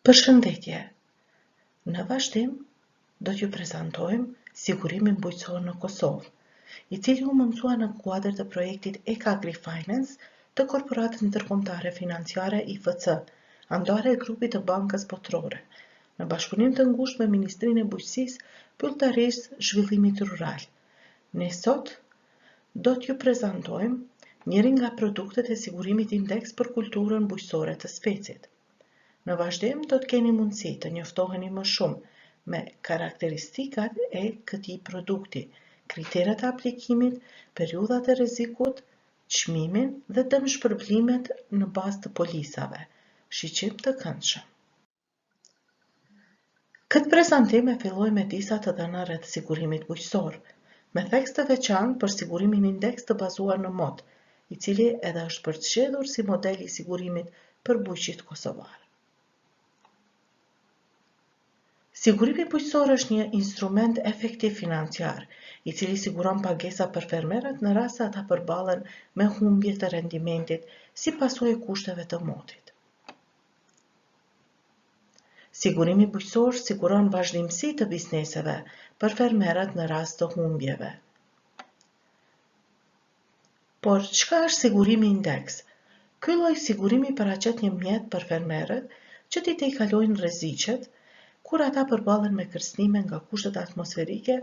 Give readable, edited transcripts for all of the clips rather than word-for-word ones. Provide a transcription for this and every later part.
Përshëndetje. Në vazhdim, do t'ju prezantojmë sigurimin bujqësor në Kosovë, i cili u mësua në kuadër të projektit EK AgriFinance të Korporatës Ndërkombëtare Financiare IFC, andare e grupit të Bankës Botërore, në bashkëpunim të ngushtë me Ministrinë e Bujqësisë, Pyllëtarisë, Zhvillimit Rural. Ne sot do t'ju prezantojmë njërin nga produktet e sigurimit indeks për kulturën bujqësore të specit. Në vazhdim do të keni mundësi të njoftoheni më shumë me karakteristikat e këtij produkti, kriteret e aplikimit, periudhat e rrezikut, çmimin dhe dëmshpërblimet në bazë të polisave. Shiqim të këndshëm. Këtë prezantim e filloj me disa të dhëna rreth sigurimit bujqësor, me theks të veçantë për sigurimin indeks të bazuar në mod, i cili edhe është përzgjedhur si model i sigurimit për bujqit kosovar. Sigurimi bujqësor është një instrument efektiv financiar, i cili siguron pagesa për fermerët në rast se ata përballen me humbje të rendimentit si pasojë e kushteve të modit. Sigurimi bujqësor siguron vazhdimsi të bizneseve për fermerët në rast të humbjeve. Por çka është sigurimi indeks? Ky lloj sigurimi paraqet një mjet për fermerët që t'i tejkalojnë rreziqet kur ata përballen me kërcënime nga kushtet atmosferike,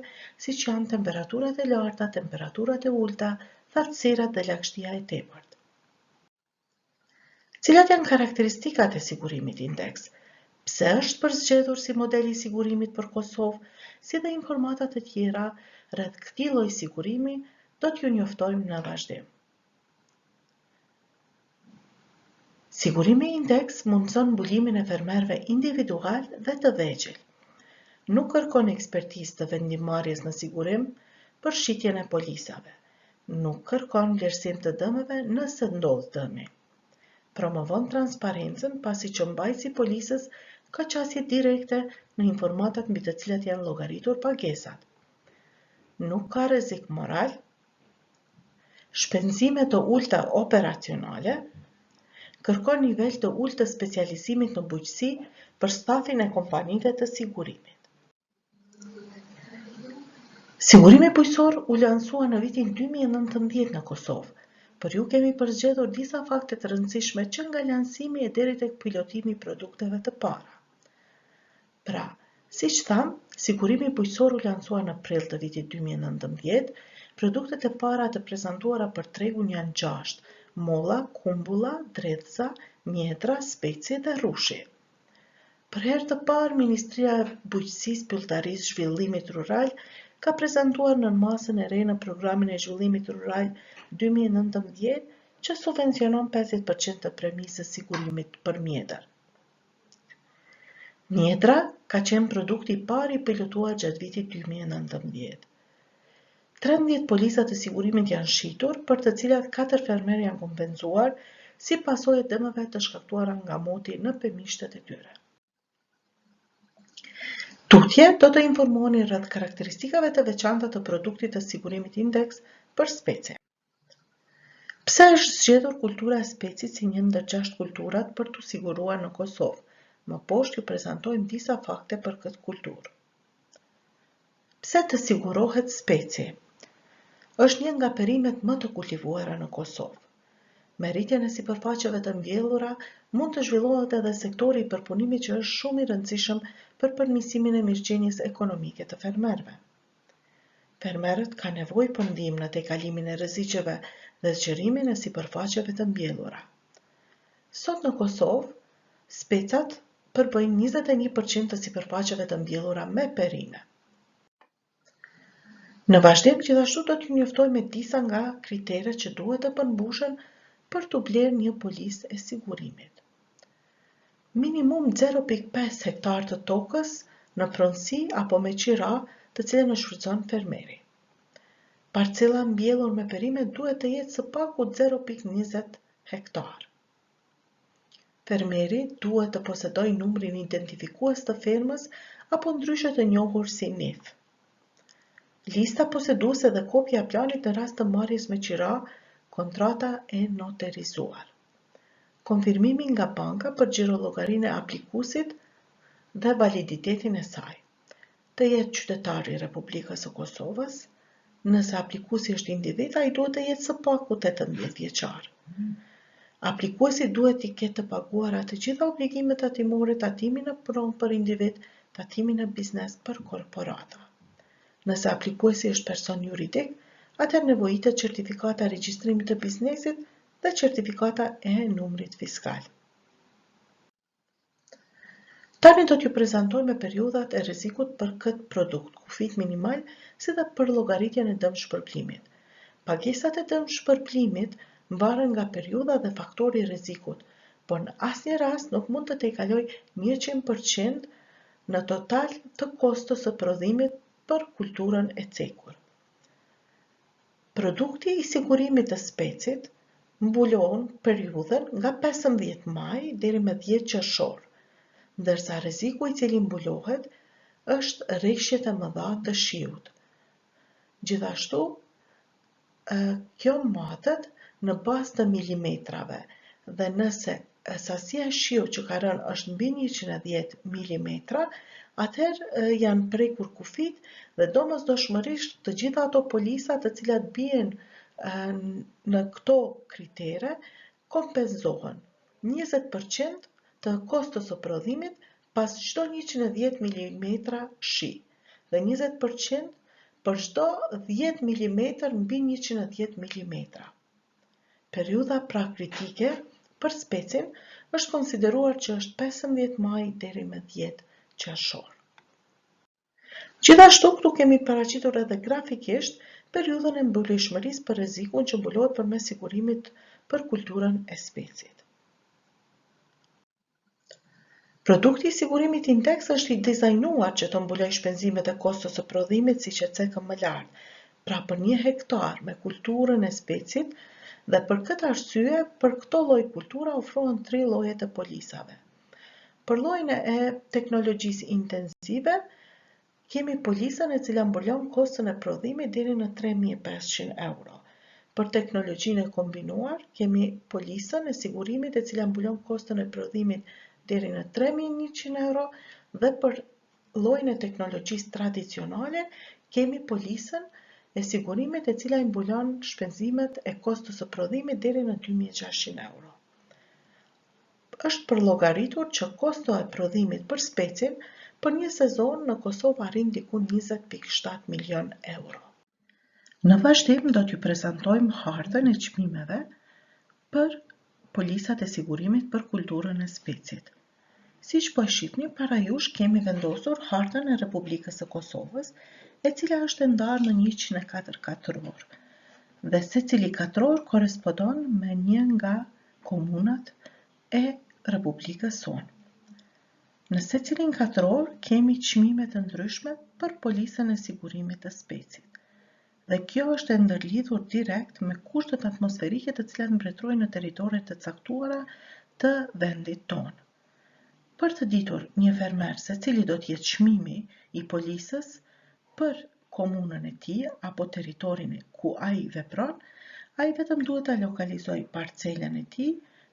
siç janë temperaturat e larta, temperaturat e ulta, thatësirat dhe lagështia e tepërt. Cilat janë karakteristikat e sigurimit indeks? Pse është përzgjedhur si model i sigurimit për Kosovë, si dhe informata të tjera rreth këtij lloji sigurimi do t'ju njoftojmë në vazhdim. Sigurimi indeks mundëson mbulimin e fermerëve individual dhe të vegjël. Nuk kërkon ekspertizë të vendimmarrjes në sigurim për shitjen e polisave. Nuk kërkon vlerësim të dëmeve nëse ndodh dëmi. Promovon transparencën pasi që mbajtësi i polisës ka qasje direkte në informatat mbi të cilat janë llogaritur pagesat. Nuk ka rrezik moral, shpenzime të ulta operacionale, kërkon nivel të ulët të specializimit në bujqësi për stafin e kompanive të sigurimit. Sigurimi bujqësor u lansua në vitin 2019 në Kosovë, por ju kemi përzgjedhur disa fakte të rëndësishme që nga lansimi e deri tek pilotimi i produkteve të para. Pra, siç tham, sigurimi bujqësor u lansua në prill të vitit 2019, produktet e para të prezantuara për tregun janë 6: molla, kumbulla, dredhza, mjetra, speci dhe rrushi. Për herë të parë, Ministria e Bujqësisë, Pyllëtarisë, Zhvillimit Rural ka prezantuar në masën e re në Programin e Zhvillimit Rural 2019 që subvencionon 50% të premisës sigurimit për mjetër. Mjetra ka qenë produkti i parë i pilotuar gjatë vitit 2019. 13 polisa të sigurimit janë shitur, për të cilat 4 fermerë janë kompenzuar si pasojë e dëmeve të shkaktuara nga moti në pemishtet e tyre. Tutje do të informoheni rreth karakteristikave të veçanta të produktit të sigurimit indeks për specie. Pse është zgjedhur kultura e specit si një ndër 6 kulturat për t'u siguruar në Kosovë? Më poshtë ju prezantojmë disa fakte për këtë kulturë. Pse të sigurohet speci? Është një nga perimet më të kultivuara në Kosovë. Me rritjen e sipërfaqeve të mbjellura, mund të zhvillohet edhe sektori i përpunimit që është shumë i rëndësishëm për përmirësimin e mirëqenies ekonomike të fermerëve. Fermerët kanë nevojë për ndihmë në tejkalimin e rreziqeve dhe zgjerimin e sipërfaqeve të mbjellura. Sot në Kosovë, specat përbëjnë 21% të sipërfaqeve të mbjellura me perime. Në vazhdim, gjithashtu do t'ju njoftoj me disa nga kriteret që duhet të përmbushen për t'u blerë një polisë e sigurimit. Minimum 0,5 hektar të tokës në pronësi apo me qira të cilën e shfrytëzon fermeri. Parcela mbjellur me perime duhet të jetë së paku 0,20 hektar. Fermeri duhet të posedojë numrin identifikues të fermës apo ndryshe të njohur si NIF. Lista poseduese dhe kopja e planit në rast të marrjes me qira, kontrata e notarizuar. Konfirmimi nga banka për xhirollogaриnë e aplikuesit dhe validitetin e saj. Të jetë qytetar i Republikës së Kosovës, nëse aplikuesi është individ, ai duhet të jetë së paku 18 vjeçar. Aplikuesi duhet të ketë të paguara të gjitha obligimet tatimore, tatimin e punë për individ, tatimin e biznes për korporata. Nëse aplikuesi është person juridik, atëherë nevojitet certifikata e regjistrimit të biznesit dhe certifikata e numrit fiskal. Tani do t'ju prezantojmë periudhat e rrezikut për këtë produkt, kufit minimal, si dhe për llogaritjen e dëmshpërblimit. Pagesat e dëmshpërblimit mbaren nga periudha dhe faktori i rrezikut, por në asnjë rast nuk mund të tejkaloj 100% në total të kostos së prodhimit për kulturën e cekur. Produkti i sigurimit të specit mbulon periudhën nga 15 maj deri me 10 qershor, ndërsa rreziku i cili mbulohet është rreshjet e mëdha të shiut. Gjithashtu, kjo matet në bazë të milimetrave dhe nëse sasia e shiut që ka rënë është mbi 110 milimetra, atëherë janë prekur kufit dhe domosdoshmërisht të gjitha ato polisa të cilat bien në këto kritere kompenzohen 20% të kostos së prodhimit pas çdo 110 milimetra shi dhe 20% për çdo 10 mm mbi 110 mm. Periudha pra kritike për specin është konsideruar që është 15 maj deri me 10 qershor. Gjithashtu, këtu kemi paraqitur edhe grafikisht periudhën e mbyllishmërisë për rrezikun që mbulohet përmes sigurimit për kulturën e specit. Produkti i sigurimit indeks është i dizajnuar që të mbuloj shpenzimet e kostos së prodhimit siç e cekëm më lart, pra për 1 hektar me kulturën e specit, dhe për këtë arsye, për këto lloj kultura ofrohen 3 llojet e polisave. Për llojin e teknologjisë intensive, kemi polisën e cila mbulon koston e prodhimit deri në 3.500 euro. Për teknologjinë e kombinuar, kemi polisën e sigurimit e cila mbulon koston e prodhimit deri në 3.100 euro dhe për llojin e teknologjisë tradicionale kemi polisën e sigurimit e cila i mbulon shpenzimet e kostos së prodhimit deri në 2.600 euro. Është përllogaritur që kosto e prodhimit për specin për një sezon në Kosovë arrin diku 20.7 milion euro. Në vazhdim do t'ju prezantojmë hartën e çmimeve për polisat e sigurimit për kulturën e specit. Siç po e shihni, para jush kemi vendosur hartën e Republikës së Kosovës, e cila është e ndarë në 104 katror, dhe secili katror korespondon me një nga komunat e Republikës sonë. Në secilin katror kemi çmime të ndryshme për polisën e sigurimit të specit. Dhe kjo është e ndërlidhur direkt me kushtet atmosferike të cilat mbretërojnë në territore të caktuara të vendit tonë. Për të ditur një fermer se cili do t'jetë çmimi i polisës për komunën e tij apo territorin ku ai vepron, ai vetëm duhet ta lokalizojë parcelën e tij,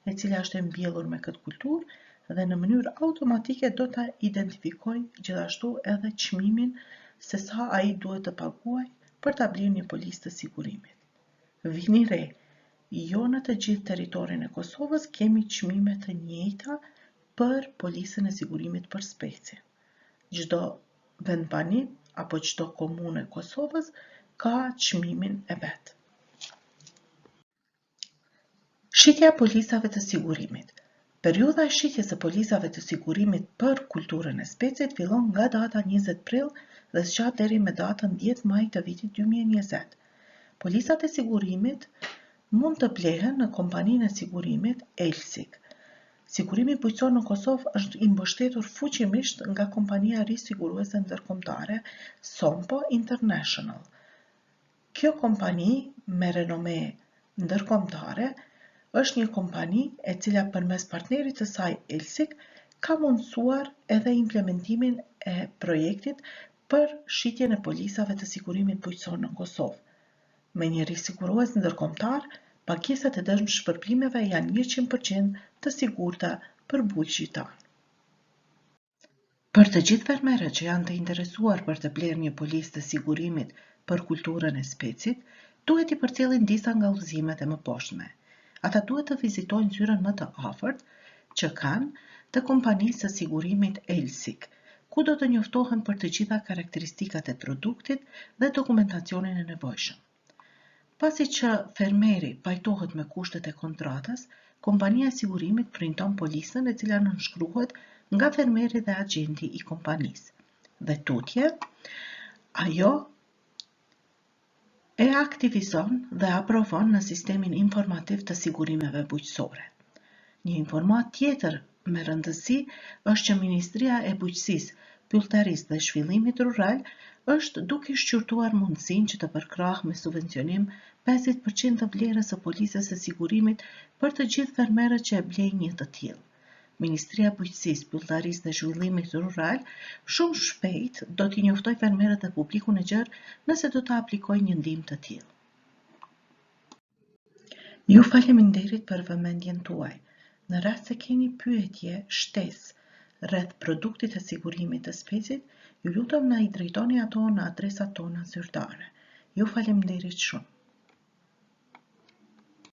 e cila është e mbjellur me këtë kulturë dhe në mënyrë automatike do ta identifikojë gjithashtu edhe çmimin se sa ai duhet të paguajë për ta blerë një polisë të sigurimit. Vini re, jo në të gjithë territorin e Kosovës kemi çmime të njëjta për polisën e sigurimit për specin. Çdo vendbani apo çdo komunë e Kosovës ka çmimin e vet. Shitja e polisave të sigurimit. Periudha e shitjes së polisave të sigurimit për kulturën e specit fillon nga data 20 prill dhe zgjat deri me datën 10 maj të vitit 2020. Polisat e sigurimit mund të blehen në kompaninë e sigurimit Elsik. Sigurimi bujqësor në Kosovë është i mbështetur fuqimisht nga kompania risiguruese ndërkombëtare Sompo International. Kjo kompani me renome ndërkombëtare është një kompani e cila përmes partnerit të saj Elsik ka mundësuar edhe implementimin e projektit për shitjen e polisave të sigurimit bujqësor në Kosovë. Me një risigurues ndërkombëtar, pagesat e dëmshpërblimeve janë 100% të sigurta për bujqësit tanë. Për të gjithë fermerët që janë të interesuar për të blerë një polisë të sigurimit për kulturën e specit, duhet i përcjellin disa nga udhëzimet e mëposhtme. Ata duhet të vizitojnë zyrën më të afërt që kanë të kompanisë së sigurimit ELSIC, ku do të njoftohen për të gjitha karakteristikat e produktit dhe dokumentacionin e nevojshëm. Pasi që fermeri pajtohet me kushtet e kontratës, kompania e sigurimit printon polisën e cila nënshkruhet nga fermeri dhe agenti i kompanisë. Dhe tutje, ajo e aktivizon dhe aprovon në sistemin informativ të sigurimeve bujqësore. Një informat tjetër me rëndësi është që Ministria e Bujqësisë, Pyllëtarisë dhe Zhvillimit Rural është duke shqyrtuar mundësinë që të përkrahë me subvencionim 50% të vlerës së polisës së sigurimit për të gjithë fermerët që e blejnë një të tillë. Ministria e Bujqësisë, Pyllëtarisë dhe Zhvillimit Rural shumë shpejt do t'i njoftoj fermerët dhe publikun e gjerë nëse do të aplikojnë një ndihmë të tillë. Ju faleminderit për vëmendjen tuaj. Në rast se keni pyetje, shtesë rreth produktit të sigurimit të specit, ju lutem na i drejtoni ato në adresat tona zyrtare. Ju faleminderit shumë.